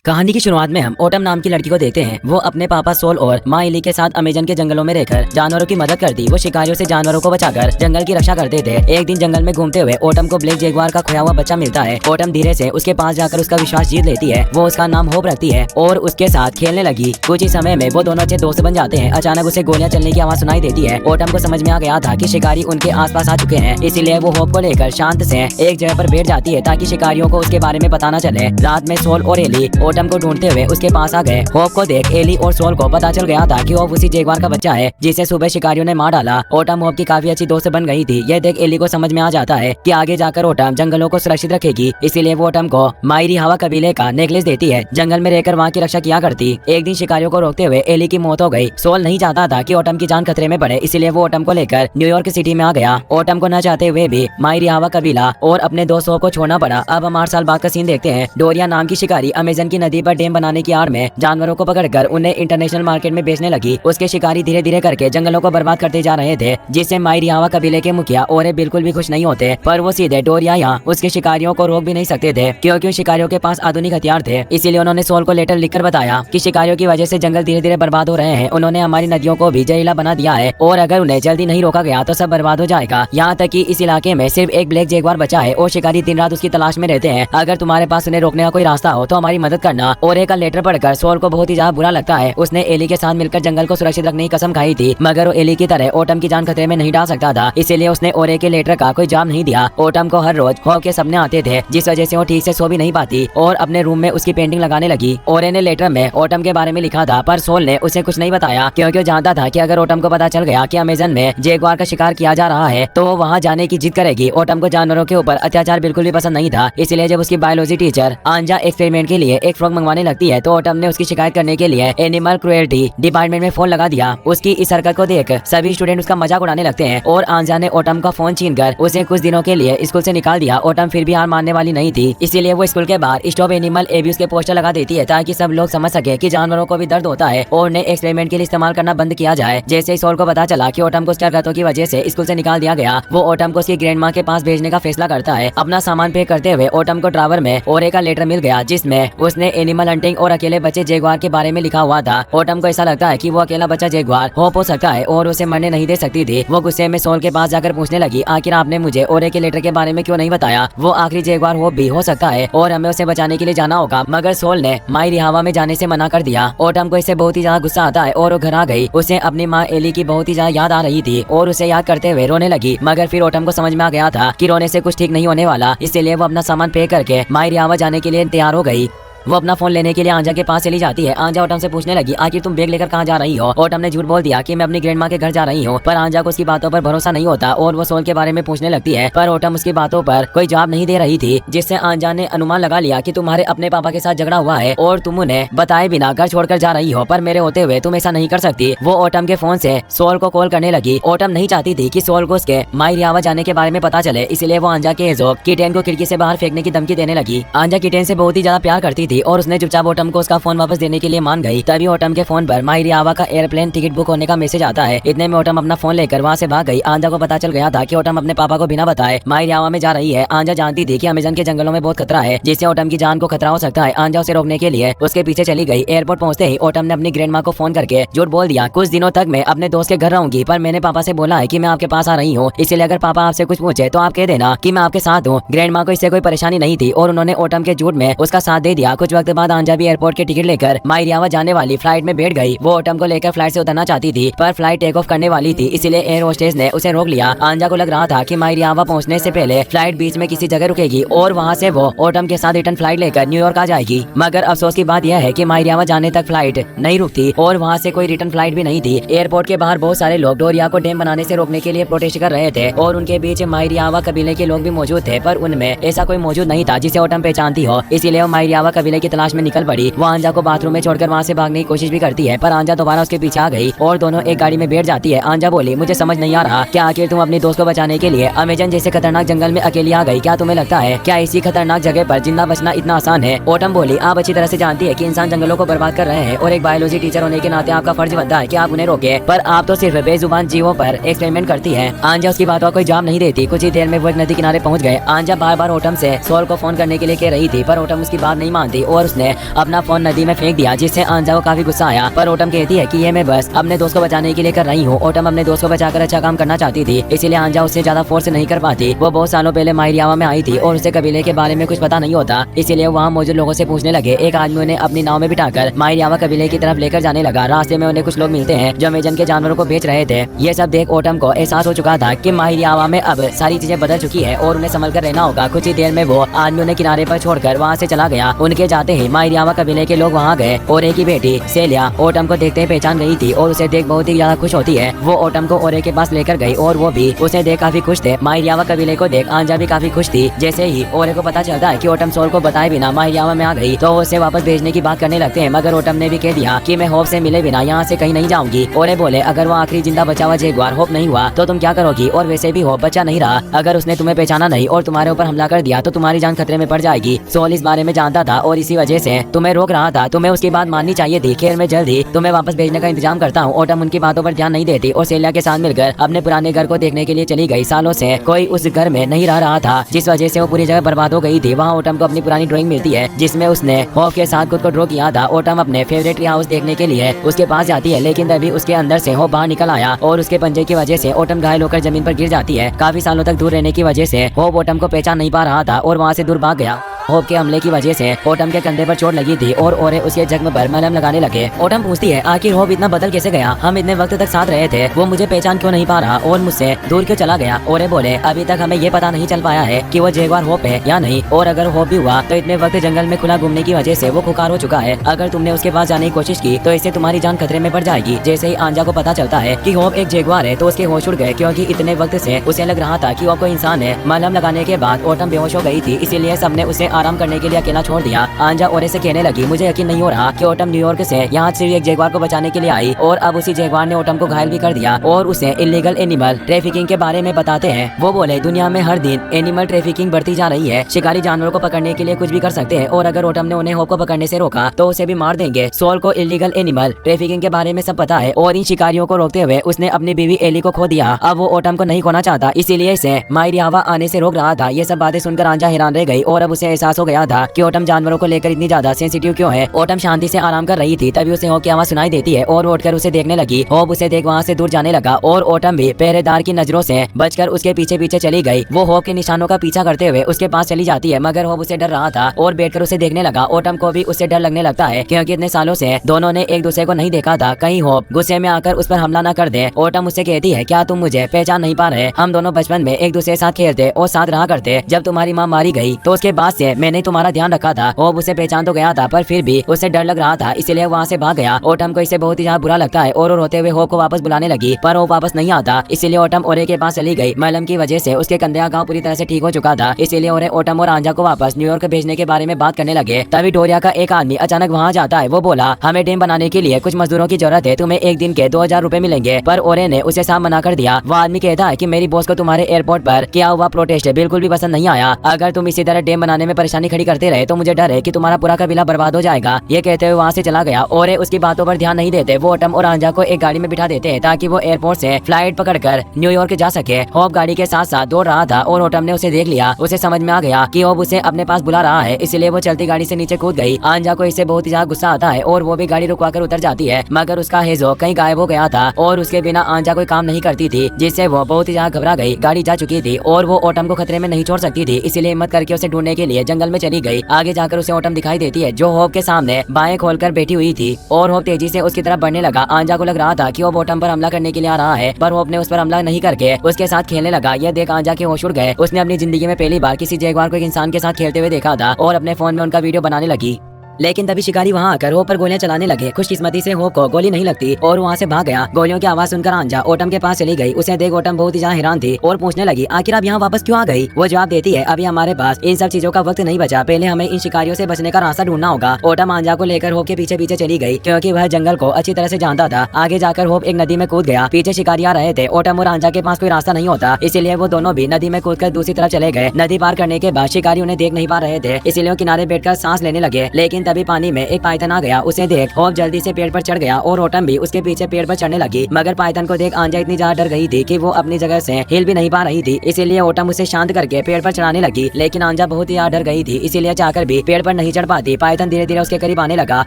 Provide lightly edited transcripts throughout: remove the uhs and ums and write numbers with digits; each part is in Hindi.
कहानी की शुरुआत में हम ओटम नाम की लड़की को देखते हैं। वो अपने पापा सोल और माँ एली के साथ अमेजन के जंगलों में रहकर जानवरों की मदद करती। वो शिकारियों से जानवरों को बचाकर जंगल की रक्षा करते थे। एक दिन जंगल में घूमते हुए ओटम को ब्लैक जैगुआर का खोया हुआ बच्चा मिलता है। ओटम धीरे से उसके पास जाकर उसका विश्वास जीत लेती है। वो उसका नाम होप रखती है और उसके साथ खेलने लगी। कुछ ही समय में वो दोनों अच्छे दोस्त बन जाते हैं। अचानक उसे गोलियां चलने की आवाज सुनाई देती है। ओटम को समझ में आ गया था कि शिकारी उनके आसपास आ चुके हैं, इसीलिए वो होप को लेकर शांत से एक जगह पर बैठ जाती है ताकि शिकारियों को उसके बारे में पता न चले। रात में सोल और एली ओटम को ढूंढते हुए उसके पास आ गए। होप को देख एली और सोल को पता चल गया था कि होप उसी जैगुआर का बच्चा है जिसे सुबह शिकारियों ने मार डाला। ओटम होप की काफी अच्छी दोस्त बन गई थी। यह देख एली को समझ में आ जाता है कि आगे जाकर ओटम जंगलों को सुरक्षित रखेगी, इसीलिए वो ओटम को मायरी हवा कबीले का नेकलेस देती है। जंगल में रहकर वहाँ की रक्षा किया करती। एक दिन शिकारियों को रोकते हुए एली की मौत हो गई। सोल नहीं चाहता था कि ओटम की जान खतरे में पड़े, इसीलिए वो ओटम को लेकर न्यूयॉर्क सिटी में आ गया। ओटम को न चाहते हुए भी मायरी हवा कबीला और अपने दोस्तों को छोड़ना पड़ा। अब हम 8 साल बाद का सीन देखते हैं। डोरिया नाम की शिकारी अमेजन की नदी पर डैम बनाने की आड़ में जानवरों को पकड़कर उन्हें इंटरनेशनल मार्केट में बेचने लगी। उसके शिकारी धीरे धीरे करके जंगलों को बर्बाद करते जा रहे थे, जिससे मायरी हवा कबीले के मुखिया और बिल्कुल भी खुश नहीं होते। पर वो सीधे डोरिया या उसके शिकारियों को रोक भी नहीं सकते थे, क्योंकि शिकारियों के पास आधुनिक हथियार थे। इसीलिए उन्होंने सोल को लेटर लिखकर बताया कि शिकारियों की वजह से जंगल धीरे धीरे बर्बाद हो रहे हैं। उन्होंने हमारी नदियों को भी जहरीला बना दिया है और अगर उन्हें जल्दी नहीं रोका गया तो सब बर्बाद हो जाएगा। यहाँ तक कि इस इलाके में सिर्फ एक ब्लैक जैगुआर बचा है और शिकारी दिन रात उसकी तलाश में रहते हैं। अगर तुम्हारे पास उन्हें रोकने का कोई रास्ता हो तो हमारी मदद करना। और एक लेटर पढ़कर सोल को बहुत ही ज्यादा बुरा लगता है। उसने एली के साथ मिलकर जंगल को सुरक्षित रखने की कसम खाई थी, मगर वो एली की तरह ओटम की जान खतरे में नहीं डाल सकता था, इसीलिए उसने ओरे के लेटर का कोई जवाब नहीं दिया। ओटम को हर रोज होप के सपने आते थे, जिस वजह से वो ठीक से सो भी नहीं पाती और अपने रूम में उसकी पेंटिंग लगाने लगी। ओरे ने लेटर में ओटम के बारे में लिखा था, पर सोल ने उसे कुछ नहीं बताया, क्योंकि वो जानता था कि अगर ओटम को पता चल गया कि अमेजन में जैगुआर का शिकार किया जा रहा है तो वो वहाँ जाने की जिद करेगी। ओटम को जानवरों के ऊपर अत्याचार बिल्कुल भी पसंद नहीं था, इसलिए जब उसकी बायोलॉजी टीचर आंजा एक्सपेरिमेंट के लिए एक फ्रॉग मंगवाने लगती है तो ओटम ने उसकी शिकायत करने के लिए एनिमल क्रुएल्टी डिपार्टमेंट में फोन लगा दिया। उसकी इस हरकत को देख सभी स्टूडेंट उसका मजाक उड़ाने लगते हैं और आंजा ने ओटम का फोन छीनकर उसे कुछ दिनों के लिए स्कूल से निकाल दिया। ओटम फिर भी हार मानने वाली नहीं थी, इसीलिए वो स्कूल के बाहर स्टॉप एनिमल एब्यूज के पोस्टर लगा देती है ताकि सब लोग समझ सके कि जानवरों को भी दर्द होता है और उन्हें एक्सपेरिमेंट के लिए इस्तेमाल करना बंद किया जाए। जैसे ही सोल को पता चला कि ओटम को उसकी हरकतों की वजह से स्कूल से निकाल दिया गया, वो ओटम को उसकी ग्रैंड माँ के पास भेजने का फैसला करता है। अपना सामान पैक करते हुए ओटम को ड्रावर में ओरे का लेटर मिल गया, जिसमें उसने एनिमल हंटिंग और अकेले बच्चे जैगुआर के बारे में लिखा हुआ था। ओटम को ऐसा लगता है कि वो अकेला बच्चा जैगुआर होप हो सकता है और उसे मरने नहीं दे सकती थी। वो गुस्से में सोल के पास जाकर पूछने लगी, आखिर आपने मुझे ओरे के लेटर के बारे में क्यों नहीं बताया? वो आखिरी जैगुआर होप भी हो सकता है और हमें उसे बचाने के लिए जाना होगा, मगर सोल ने मायरी हवा में जाने से मना कर दिया। ओटम को इससे बहुत ही ज्यादा गुस्सा आता है और वो घर आ गई। उसे अपनी माँ एली की बहुत ही ज्यादा याद आ रही थी और उसे याद करते हुए रोने लगी, मगर फिर ओटम को समझ में आ गया था कि रोने से कुछ ठीक नहीं होने वाला, इसलिए वो अपना सामान पैक करके मायरी हवा जाने के लिए तैयार हो गई। वो अपना फोन लेने के लिए आंजा के पास चली जाती है। आंजा ओटम से पूछने लगी, आखिर तुम बैग लेकर कहाँ जा रही हो? ओटम ने झूठ बोल दिया कि मैं अपनी ग्रैंड माँ के घर जा रही हूँ, पर आंजा को उसकी बातों पर भरोसा नहीं होता और वो सोल के बारे में पूछने लगती है, पर ओटम उसकी बातों पर कोई जवाब नहीं दे रही थी, जिससे आंजा ने अनुमान लगा लिया कि तुम्हारे अपने पापा के साथ झगड़ा हुआ है और तुम उन्हें बताए बिना घर छोड़कर जा रही हो, पर मेरे होते हुए तुम ऐसा नहीं कर सकती। वो ओटम के फोन से सोल को कॉल करने लगी। ओटम नहीं चाहती थी कि सोल को उसके मायरी हवा जाने के बारे में पता चले, इसलिए वो आंजा के एजोब किटेन को खिड़की से बाहर फेंकने की धमकी देने लगी। आंजा किटेन से बहुत ही ज्यादा प्यार करती थी और उसने चुपचाप ओटम को उसका फोन वापस देने के लिए मान गई। तभी ओटम के फोन पर मायरी हवा का एयरप्लेन टिकट बुक होने का मैसेज आता है। इतने में ओटम अपना फोन लेकर वहाँ से भाग गई। आंजा को पता चल गया था कि ओटम अपने पापा को बिना बताए मायरी हवा में जा रही है। आंजा जानती थी कि अमेजन के जंगलों में बहुत खतरा है, जिससे ओटम की जान को खतरा हो सकता है। आंजा उसे रोकने के लिए उसके पीछे चली गई। एयरपोर्ट पहुँचते ही ओटम ने अपनी ग्रैंड माँ को फोन करके झूठ बोल दिया, कुछ दिनों तक मैं अपने दोस्त के घर रहूंगी, पर मैंने पापा से बोला है कि मैं आपके पास आ रही हूँ, इसलिए अगर पापा आपसे कुछ पूछे तो आप कह देना कि मैं आपके साथ हूँ। ग्रैंड माँ को इससे कोई परेशानी नहीं थी और उन्होंने ओटम के झूठ में उसका साथ दे दिया। कुछ वक्त बाद आंजा भी एयरपोर्ट के टिकट लेकर मायरी हवा जाने वाली फ्लाइट में बैठ गई। वो ओटम को लेकर फ्लाइट से उतरना चाहती थी, पर फ्लाइट टेक ऑफ करने वाली थी, इसलिए एयर होस्टेस ने उसे रोक लिया। आंजा को लग रहा था कि मायरी हवा पहुंचने से पहले फ्लाइट बीच में किसी जगह रुकेगी और वहां से वो ओटम के साथ रिटर्न फ्लाइट लेकर न्यूयॉर्क आ जाएगी। मगर अफसोस की बात यह है कि मायरी हवा जाने तक फ्लाइट नहीं रुकती और वहाँ से कोई रिटर्न फ्लाइट भी नहीं थी। एयरपोर्ट के बाहर बहुत सारे लोग डोरिया को डैम बनाने से रोकने के लिए प्रोटेस्ट कर रहे थे और उनके बीच मायरी हवा कबीले के लोग भी मौजूद थे, पर उनमें ऐसा कोई मौजूद नहीं था जिसे ओटम पहचानती हो, इसीलिए वो मायरी हवा कबीले की तलाश में निकल पड़ी। वो आंजा को बाथरूम में छोड़कर वहाँ से भागने की कोशिश भी करती है, पर आंजा दोबारा उसके पीछे आ गई और दोनों एक गाड़ी में बैठ जाती है। आंजा बोली, मुझे समझ नहीं आ रहा, क्या आखिर तुम अपनी दोस्त को बचाने के लिए अमेजन जैसे खतरनाक जंगल में अकेली आ गई? क्या तुम्हें लगता है क्या इसी खतरनाक जगह पर जिंदा बचना इतना आसान है? ओटम बोली, आप अच्छी तरह से जानती है कि इंसान जंगलों को बर्बाद कर रहे हैं और एक बायोलॉजी टीचर होने के नाते आपका फर्ज बनता है कि आप उन्हें रोके, पर आप तो सिर्फ बेजुबान जीवों पर एक्सपेरिमेंट करती है। आंजा उसकी बातों का कोई जवाब नहीं देती। कुछ ही देर में वो एक नदी किनारे पहुंच गए। आंजा बार बार ओटम से सोल को फोन करने के लिए कह रही थी, पर ओटम उसकी बात नहीं मानती। दी और उसने अपना फोन नदी में फेंक दिया, जिससे आंजा को काफी गुस्सा आया। पर ओटम कहती है कि ये मैं बस अपने दोस्त को बचाने के लिए कर रही हूँ। ओटम अपने दोस्त को बचाकर अच्छा काम करना चाहती थी, इसीलिए आंजा उससे ज्यादा फोर्स नहीं कर पाती। वो बहुत सालों पहले माहिरियावा में आई थी और उसे कबीले के बारे में कुछ पता नहीं होता, इसीलिए वहाँ मौजूद लोगों से पूछने लगे। एक आदमी उन्हें अपनी नाव में बिठाकर माहिरियावा कबीले की तरफ लेकर जाने लगा। रास्ते में उन्हें कुछ लोग मिलते हैं जो अमेजन के जानवरों को बेच रहे थे। ये सब देख ओटम को एहसास हो चुका था कि माहिरियावा में अब सारी चीजें बदल चुकी है और उन्हें संभल कर रहना होगा। कुछ ही देर में वो आदमी उन्हें किनारे पर छोड़कर वहाँ से चला गया। उनके जाते ही माहिरियावा कबीले के लोग वहाँ गए और एक ही बेटी सेलिया ओटम को देखते ही पहचान गई थी और उसे देख बहुत ही ज्यादा खुश होती है। वो ओटम को ओरे के पास लेकर गई और वो भी उसे देख काफी खुश थे। माहिरियावा कबीले को देख आंजा भी काफी खुश थी। जैसे ही ओरे को पता चलता है कि ओटम सोल को बताए बिना माहिरियावा में आ गई तो वो उसे वापस भेजने की बात करने लगते हैं, मगर ओटम ने भी कह दिया कि मैं होप से मिले बिना यहाँ से कहीं नहीं जाऊंगी। ओरे बोले अगर वो आखिरी जिंदा बचा हुआ जगुआर होप नहीं हुआ तो तुम क्या करोगी, और वैसे भी होप बचा नहीं रहा। अगर उसने तुम्हें पहचाना नहीं और तुम्हारे ऊपर हमला कर दिया तो तुम्हारी जान खतरे में पड़ जाएगी। सोल इस बारे में जानता था और इसी वजह से तुम्हें रोक रहा था। तुम्हें उसकी बात माननी चाहिए थी। खैर मैं जल्द ही तुम्हें वापस भेजने का इंतजाम करता हूँ। ओटम उनकी बातों पर ध्यान नहीं देती और सेलिया के साथ मिलकर अपने पुराने घर को देखने के लिए चली गई। सालों से कोई उस घर में नहीं रह रहा था, जिस वजह से वो पूरी जगह बर्बाद हो गई थी। वहाँ ओटम को अपनी पुरानी ड्राइंग मिलती है जिसमें उसने होप के साथ खुद को ड्रॉ किया था। ओटम अपने फेवरेट ट्री हाउस देखने के लिए उसके पास जाती है, लेकिन तभी उसके अंदर से होप बाहर निकल आया और उसके पंजे की वजह से ओटम घायल होकर जमीन पर गिर जाती है। काफी सालों तक दूर रहने की वजह से होप ओटम को पहचान नहीं पा रहा था और वहाँ से दूर भाग गया। होप के हमले की वजह से ओटम के कंधे पर चोट लगी थी और ओरे उसके जख्म पर मलहम लगाने लगे। ओटम पूछती है आखिर होप इतना बदल कैसे गया, हम इतने वक्त तक साथ रहे थे, वो मुझे पहचान क्यों नहीं पा रहा और मुझसे दूर क्यों चला गया। ओरे बोले अभी तक हमें ये पता नहीं चल पाया है कि वो जगुआर होप है या नहीं, और अगर होप भी हुआ तो इतने वक्त जंगल में खुला घूमने की वजह से वो खुखार हो चुका है। अगर तुमने उसके पास जाने की कोशिश की तो इससे तुम्हारी जान खतरे में पड़ जाएगी। जैसे ही आंजा को पता चलता है कि होप एक जगुआर है तो उसके होश उड़ गए, क्योंकि इतने वक्त से उसे लग रहा था कि वो कोई इंसान है। मलहम लगाने के बाद ओटम बेहोश हो गई थी, इसीलिए सबने उसे आराम करने के लिए छोड़ दिया। आंजा ओरे से कहने लगी मुझे यकीन नहीं हो रहा कि ओटम न्यूयॉर्क से यहाँ सिर्फ एक जगुआर को बचाने के लिए आई और अब उसी जगुआर ने ओटम को घायल भी कर दिया और उसे इलीगल एनिमल ट्रैफिकिंग के बारे में बताते हैं। वो बोले दुनिया में हर दिन एनिमल ट्रैफिकिंग बढ़ती जा रही है। शिकारी जानवरों को पकड़ने के लिए कुछ भी कर सकते हैं और अगर ओटम ने उन्हें होप को पकड़ने से रोका तो उसे भी मार देंगे। सोल को इलीगल एनिमल ट्रैफिकिंग के बारे में सब पता है और इन शिकारियों को रोकते हुए उसने अपनी बीवी एली को खो दिया। अब वो ओटम को नहीं खोना चाहता, इसीलिए इसे माहिरियावा आने से रोक रहा था। ये सब बातें सुनकर आंजा हैरान रह गई और अब उसे एहसास हो गया था कि ओटम जानवरों को लेकर इतनी ज्यादा सेंसिटिव क्यों है। ओटम शांति से आराम कर रही थी, तभी उसे होप की आवाज सुनाई देती है और उठकर उसे देखने लगी। होप उसे देख वहाँ से दूर जाने लगा और ओटम भी पहरेदार की नजरों से बचकर उसके पीछे पीछे चली गई। वो होप के निशानों का पीछा करते हुए उसके पास चली जाती है, मगर होप उसे डर रहा था और बैठकर उसे देखने लगा। ओटम को भी उससे डर लगने लगता है, क्योंकि इतने सालों से दोनों ने एक दूसरे को नहीं देखा था। कहीं होप गुस्से में आकर उस पर हमला न कर दे। ओटम उससे कहती है क्या तुम मुझे पहचान नहीं पा रहे, हम दोनों बचपन में एक दूसरे के साथ खेलते और साथ रहा करते। जब तुम्हारी माँ मारी गई तो उसके बाद से मैंने तुम्हारा ध्यान रखा था। होप उसे पहचान तो गया था पर फिर भी उससे डर लग रहा था, इसलिए वहाँ से भाग गया। ओटम को इसे बहुत ही ज्यादा बुरा लगता है और रोते हुए होप को वापस बुलाने लगी, पर होप वापस नहीं आता। इसीलिए ओटम ओरे के पास चली गई। मलहम की वजह से उसके कंधे का घाव पूरी तरह से ठीक हो चुका था, इसीलिए ओरे ओटम और आंजा को वापस न्यूयॉर्क भेजने के बारे में बात करने लगे। तभी डोरिया का एक आदमी अचानक वहाँ जाता है। वो बोला हमें डैम बनाने के लिए कुछ मजदूरों की जरूरत है, तुम्हें एक दिन के 2000 रुपए मिलेंगे। पर ओरे ने उसे साफ मना कर दिया। वो आदमी कहता है कि मेरी बॉस को तुम्हारे एयरपोर्ट पर किया हुआ प्रोटेस्ट बिल्कुल भी पसंद नहीं आया। अगर तुम इसी तरह डैम बनाने में परेशानी खड़ी करते रहे तो मुझे डर है कि तुम्हारा पूरा कबीला बर्बाद हो जाएगा। ये कहते हुए वहाँ से चला गया। ओरे उसकी बातों पर ध्यान नहीं देते। वो ओटम और आंजा को एक गाड़ी में बिठा देते हैं ताकि वो एयरपोर्ट से फ्लाइट पकड़कर न्यूयॉर्क जा सके। होप गाड़ी के साथ साथ दौड़ रहा था और ओटम ने उसे देख लिया। उसे समझ में आ गया कि होप उसे अपने पास बुला रहा है, इसलिए वो चलती गाड़ी से नीचे कूद गई। आंजा को इससे बहुत ही ज्यादा गुस्सा आता है और वो भी गाड़ी रुकवाकर उतर जाती है, मगर उसका हेजो कहीं गायब हो गया था और उसके बिना आंजा कोई काम नहीं करती थी, जिससे वो बहुत ही ज्यादा घबरा गई। गाड़ी जा चुकी थी और वो ओटम को खतरे में नहीं छोड़ सकती थी, इसलिए हिम्मत करके उसे ढूंढने के लिए जंगल में चली गई। आगे जाकर उसे ओटम दिखाई देती है जो होप के सामने बाएं खोलकर बैठी हुई थी और होप तेजी से उसकी तरफ बढ़ने लगा। आंजा को लग रहा था कि वो ओटम पर हमला करने के लिए आ रहा है, पर होप ने उस पर हमला नहीं करके उसके साथ खेलने लगा। यह देख आंजा के होश उड़ गए। उसने अपनी जिंदगी में पहली बार किसी जगुआर को एक इंसान के साथ खेलते हुए देखा था और अपने फोन में उनका वीडियो बनाने लगी। लेकिन तभी शिकारी वहाँ आकर होप पर गोलियां चलाने लगे। खुशकिस्मती से होप को गोली नहीं लगती और वहाँ से भाग गया। गोलियों की आवाज सुनकर आंजा ओटम के पास चली गई। उसे देख ओटम बहुत ही ज्यादा हैरान थी और पूछने लगी आखिर आप यहाँ वापस क्यों आ गई। वो जवाब देती है अभी हमारे पास इन सब चीजों का वक्त नहीं बचा, पहले हमें इन शिकारियों से बचने का रास्ता ढूंढना होगा। ओटम आंजा को लेकर होप के पीछे पीछे चली गई, क्योंकि वह जंगल को अच्छी तरह से जानता था। आगे जाकर होप एक नदी में कूद गया। पीछे शिकारी आ रहे थे। ओटम और आंजा के पास कोई रास्ता नहीं होता, इसीलिए वो दोनों भी नदी में कूदकर दूसरी तरफ चले गए। नदी पार करने के बाद शिकारी उन्हें देख नहीं पा रहे थे, इसीलिए वो किनारे बैठकर सांस लेने लगे। लेकिन तभी पानी में एक पाइथन आ गया। उसे देख होप जल्दी से पेड़ पर चढ़ गया और ओटम भी उसके पीछे पेड़ पर चढ़ने लगी, मगर पाइथन को देख आंजा इतनी ज्यादा डर गई थी कि वो अपनी जगह से हिल भी नहीं पा रही थी। इसीलिए ओटम उसे शांत करके पेड़ पर चढ़ाने लगी, लेकिन आंजा बहुत ही ज्यादा डर गई थी, इसीलिए चाहकर भी पेड़ पर नहीं चढ़ पाती। पाइथन धीरे धीरे उसके करीब आने लगा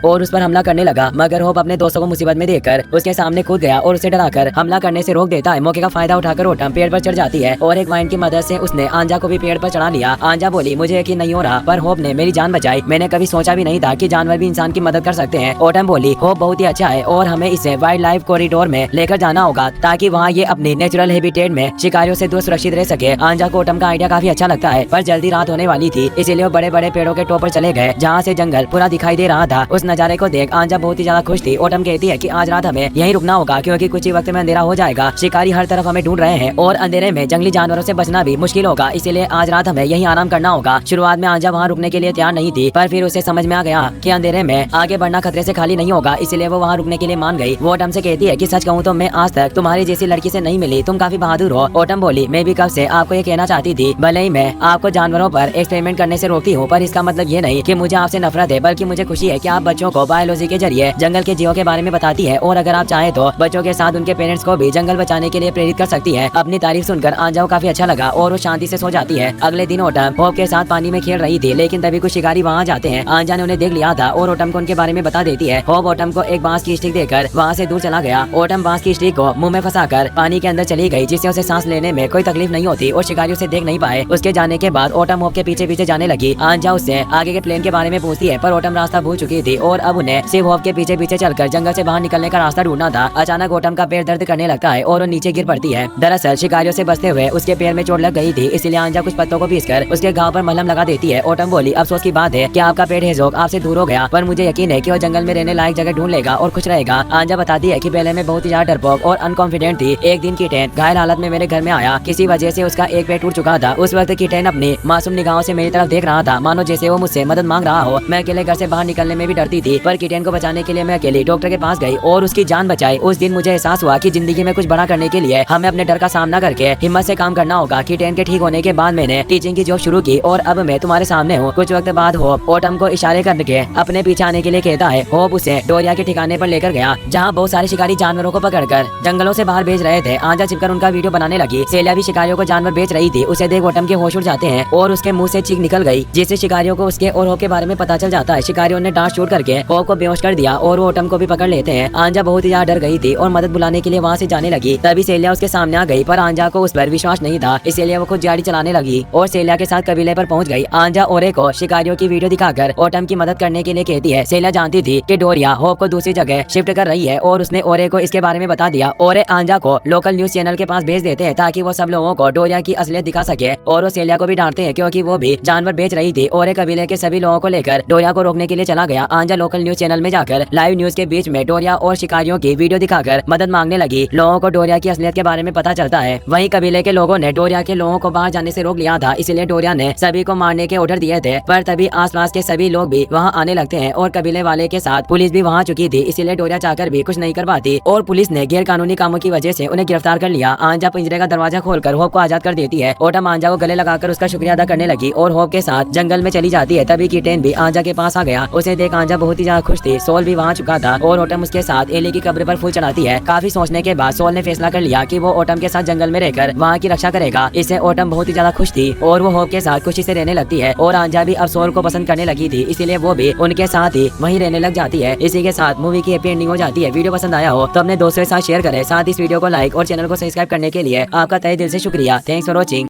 और उस पर हमला करने लगा, मगर होप अपने दोस्तों को मुसीबत में देखकर उसके सामने कूद गया और उसे डराकर हमला करने से रोक देता है। मौके का फायदा उठाकर ओटम पेड़ पर चढ़ जाती है और एक वाइन की मदद से उसने आंजा को भी पेड़ पर चढ़ा लिया। आंजा बोली, मुझे यकीन नहीं हो रहा, पर होप ने मेरी जान बचाई। मैंने कभी सोचा भी नहीं था कि जानवर भी इंसान की मदद कर सकते हैं। ओटम बोली, होप बहुत ही अच्छा है और हमें इसे वाइल्ड लाइफ कॉरिडोर में लेकर जाना होगा ताकि वहाँ ये अपने नेचुरल हैबिटेट में शिकारियों से दूर सुरक्षित रह सके। आंजा को ओटम का आइडिया काफी अच्छा लगता है, पर जल्दी रात होने वाली थी, इसीलिए वो बड़े बड़े पेड़ों के टॉप पर चले गए जहाँ से जंगल पूरा दिखाई दे रहा था। उस नजारे को देख आंजा बहुत ही ज्यादा खुश थी। ओटम कहती है कि आज रात हमें यहीं रुकना होगा क्योंकि कुछ ही वक्त में अंधेरा हो जाएगा। शिकारी हर तरफ हमें ढूंढ रहे हैं और अंधेरे में जंगली जानवरों से बचना भी मुश्किल होगा, इसीलिए आज रात हमें यहीं आराम करना होगा। शुरुआत में आंजा वहाँ रुकने के लिए तैयार नहीं थी, पर फिर उसे समझ में आ गया कि अंधेरे में आगे बढ़ना खतरे से खाली नहीं होगा, इसलिए वो वहाँ रुकने के लिए मान गई। वो ओटम से कहती है कि सच कहूँ तो मैं आज तक तुम्हारी जैसी लड़की से नहीं मिली, तुम काफी बहादुर हो। ओटम बोली, मैं भी कब से आपको ये कहना चाहती थी, भले ही मैं आपको जानवरों पर एक्सपेरिमेंट करने से रोकती हूँ, पर इसका मतलब ये नहीं कि मुझे आपसे नफरत है, बल्कि मुझे खुशी है कि आप बच्चों को बायोलॉजी के जरिए जंगल के जीवों के बारे में बताती है और अगर आप चाहे तो बच्चों के साथ उनके पेरेंट्स को भी जंगल बचाने के लिए प्रेरित कर सकती है। अपनी तारीफ सुनकर आंजा को काफी अच्छा लगा और वो शांति से सो जाती है। अगले दिन ओटम होप के साथ पानी में खेल रही थी, लेकिन तभी कुछ शिकारी वहाँ जाते हैं। आंजा ने उन्हें देख लिया था और ओटम को उनके बारे में बता देती है। होप ओटम को एक बांस की स्टिक देकर वहाँ से दूर चला गया। ओटम बांस की स्टिक को मुंह में फंसाकर पानी के अंदर चली गई, जिससे उसे सांस लेने में कोई तकलीफ नहीं होती और शिकारियों से देख नहीं पाए। उसके जाने के बाद ओटम होप के पीछे पीछे जाने लगी। आंजा उससे आगे के प्लेन के बारे में पूछती है, पर ओटम रास्ता भूल चुकी थी और अब उन्हें सिर्फ होप के पीछे पीछे चलकर जंगल से बाहर निकलने का रास्ता ढूंढना था। अचानक ओटम का पैर दर्द करने लगता है और वो नीचे गिर पड़ती है। दरअसल शिकारियों से बचते हुए उसके पैर में चोट लग गई थी, इसलिए आंजा कुछ पत्तों को पीसकर उसके घाव पर मलहम लगा देती है। ओटम बोली, अफसोस की बात है कि आपका पेट हेजोक आपसे दूर हो गया, पर मुझे यकीन है कि वो जंगल में रहने लायक जगह ढूंढ लेगा और खुश रहेगा। आंजा बताती है कि पहले मैं बहुत ही ज्यादा डरपोक और अनकॉन्फिडेंट थी। एक दिन किटेन घायल हालत में मेरे घर में आया, किसी वजह से उसका एक पैर टूट चुका था। उस वक्त किटेन अपनी मासूम निगाहों से मेरी तरफ देख रहा था, मानो जैसे वो मुझसे मदद मांग रहा हो। मैं अकेले घर से बाहर निकलने में भी डरती थी, पर किटेन को बचाने के लिए मैं अकेले डॉक्टर के पास गई और उसकी जान बचाई। उस दिन मुझे एहसास हुआ कि जिंदगी में कुछ बड़ा करने के लिए हमें अपने डर का सामना करके हिम्मत से काम करना होगा। किटेन के ठीक होने के बाद मैंने टीचिंग की जॉब शुरू की और अब मैं तुम्हारे सामने हूँ। कुछ वक्त बाद होप ओटम को इशारे करके अपने पीछे आने के लिए कहता है। होप उसे डोरिया के ठिकाने पर लेकर गया, जहाँ बहुत सारे शिकारी जानवरों को पकड़कर जंगलों से बाहर भेज रहे थे। आंजा छिपकर उनका वीडियो बनाने लगी। सेलिया भी शिकारियों को जानवर बेच रही थी। उसे देख ओटम के होश उड़ जाते हैं और उसके मुंह से चीख निकल गई, जिससे शिकारियों को उसके और होप के बारे में पता चल जाता है। शिकारियों ने डांस शूट करके होप को बेहोश कर दिया और वो ओटम को भी पकड़ लेते हैं। आंजा बहुत ही ज्यादा डर गई थी और मदद बुलाने के लिए वहाँ से जाने लगी। तभी सेलिया उसके सामने आ गई, पर आंजा को उस पर विश्वास नहीं था, इसलिए वो खुद गाड़ी चलाने लगी और सेलिया के साथ कबीले पर पहुंच गई। आंजा ओरे को शिकारियों की वीडियो दिखाकर ओटम की मदद करने के लिए कहती है। सेलिया जानती थी कि डोरिया होप को दूसरी जगह शिफ्ट कर रही है और उसने ओरे को इसके बारे में बता दिया। ओरे आंजा को लोकल न्यूज चैनल के पास भेज देते हैं ताकि वो सब लोगों को डोरिया की असलियत दिखा सके और वो सेलिया को भी डांटते हैं क्योंकि वो भी जानवर बेच रही थी। ओरे कबीले के सभी लोगों को लेकर डोरिया को रोकने के लिए चला गया। आंजा लोकल न्यूज चैनल में जाकर लाइव न्यूज के बीच में डोरिया और शिकारियों की वीडियो दिखाकर मदद मांगने लगी। लोगों को डोरिया की असलियत के बारे में पता चलता है। वहीं कबीले के लोगों ने डोरिया के लोगों को बाहर जाने से रोक लिया था, इसलिए डोरिया ने सभी को मारने के ऑर्डर दिए थे। पर तभी आसपास के सभी लोग भी वहां आने लगते हैं और कबीले वाले के साथ पुलिस भी वहां चुकी थी, इसलिए डोरिया चाहकर भी कुछ नहीं कर पाती और पुलिस ने गैर कानूनी कामों की वजह से उन्हें गिरफ्तार कर लिया। आंजा पिंजरे का दरवाजा खोलकर होप को आजाद कर देती है। ओटम आंजा को गले लगाकर उसका शुक्रिया अदा करने लगी और होप के साथ जंगल में चली जाती है। तभी किटेन भी आंजा के पास आ गया। उसे देख आंजा बहुत ही ज्यादा खुश थी। सोल भी वहाँ चुका था और ओटम उसके साथ एली की कब्र पर फूल चढ़ाती है। काफी सोचने के बाद सोल ने फैसला कर लिया कि वो ओटम के साथ जंगल में रहकर वहाँ की रक्षा करेगा। इससे ओटम बहुत ही ज्यादा खुश थी और वो होप के साथ खुशी से रहने लगती है और आंजा भी अब सोल को पसंद करने लगी थी, इसीलिए वो भी उनके साथ ही वहीं रहने लग जाती है। इसी के साथ मूवी की हैप्पी एंडिंग हो जाती है। वीडियो पसंद आया हो तो अपने दोस्तों के साथ शेयर करें, साथ इस वीडियो को लाइक और चैनल को सब्सक्राइब करने के लिए आपका तहे दिल से शुक्रिया। Thanks for watching.